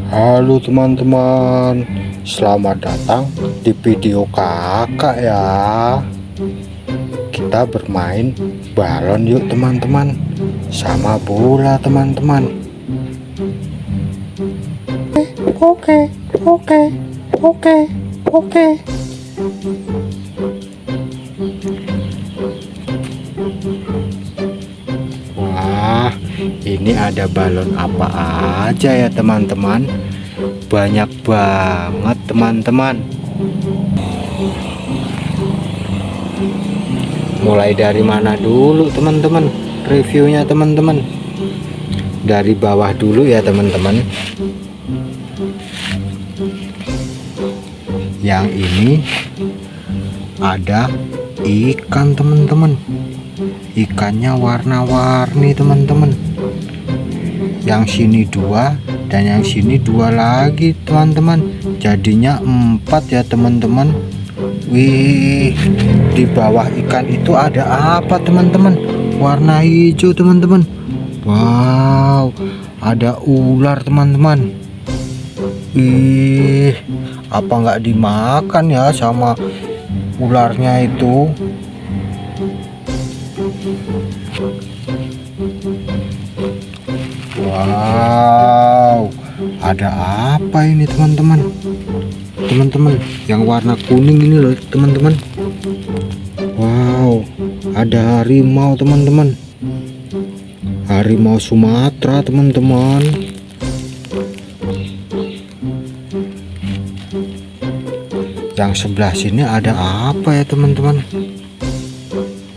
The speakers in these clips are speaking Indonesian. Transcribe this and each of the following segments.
Halo teman-teman, selamat datang di video kakak ya. Kita bermain balon yuk teman-teman, sama bola teman-teman. Oke. Wah, ini ada balon apa aja ya teman-teman? Banyak banget teman-teman. Mulai dari mana dulu teman-teman? Reviewnya teman-teman. Dari bawah dulu ya teman-teman. Yang ini ada ikan teman-teman. Ikannya warna-warni teman-teman. Yang sini dua dan yang sini dua lagi teman-teman, jadinya 4 ya teman-teman. Wih, di bawah ikan itu ada apa teman-teman? Warna hijau teman-teman. Wow, ada ular teman-teman. Ih, apa nggak dimakan ya sama ularnya itu? Wow, ada apa ini teman-teman? Teman-teman, yang warna kuning ini loh teman-teman. Wow, ada harimau teman-teman. Harimau Sumatera teman-teman. Yang sebelah sini ada apa ya teman-teman?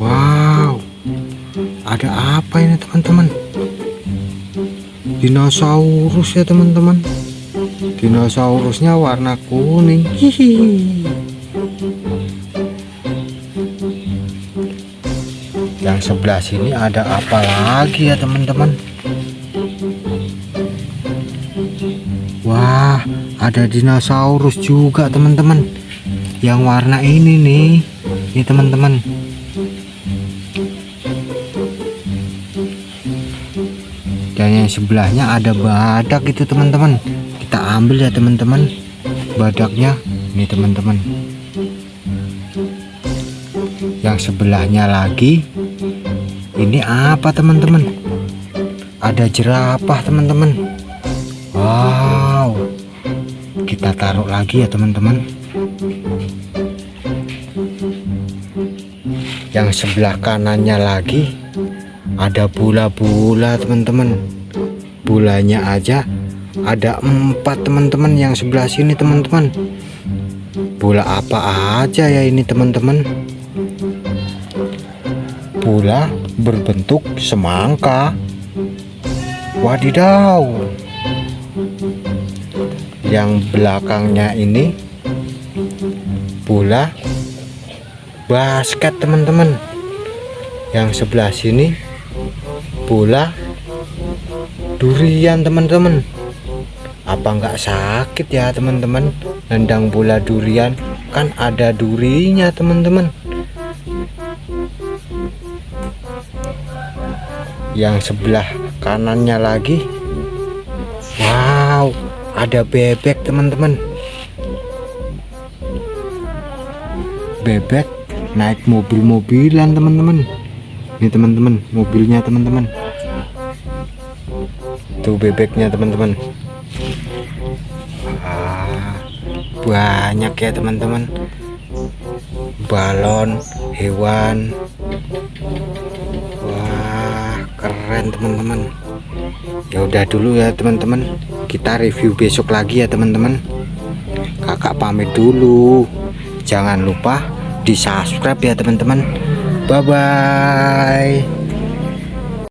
Wow, ada apa ini teman-teman? Dinosaurus ya teman-teman. Dinosaurusnya warna kuning. Hihi. Yang sebelah sini ada apa lagi ya teman-teman? Wah, ada dinosaurus juga teman-teman. Yang warna ini nih. Ini teman-teman. Dan yang sebelahnya ada badak itu teman-teman. Kita ambil ya teman-teman badaknya. Ini teman-teman. Yang sebelahnya lagi ini apa teman-teman? Ada jerapah teman-teman. Wow, kita taruh lagi ya teman-teman. Yang sebelah kanannya lagi ada bola-bola teman-teman. Bolanya aja ada 4 teman-teman. Yang sebelah sini teman-teman, bola apa aja ya ini teman-teman? Bola berbentuk semangka. Wadidaw. Yang belakangnya ini bola basket teman-teman. Yang sebelah sini bola durian teman-teman. Apa nggak sakit ya teman-teman nendang bola durian? Kan ada durinya teman-teman. Yang sebelah kanannya lagi, wow, ada bebek teman-teman. Bebek naik mobil-mobilan teman-teman. Ini teman-teman mobilnya teman-teman. Tuh bebeknya teman-teman. Banyak ya teman-teman. Balon hewan. Wah, keren teman-teman. Ya udah dulu ya teman-teman. Kita review besok lagi ya teman-teman. Kakak pamit dulu. Jangan lupa di subscribe ya teman-teman. Bye bye.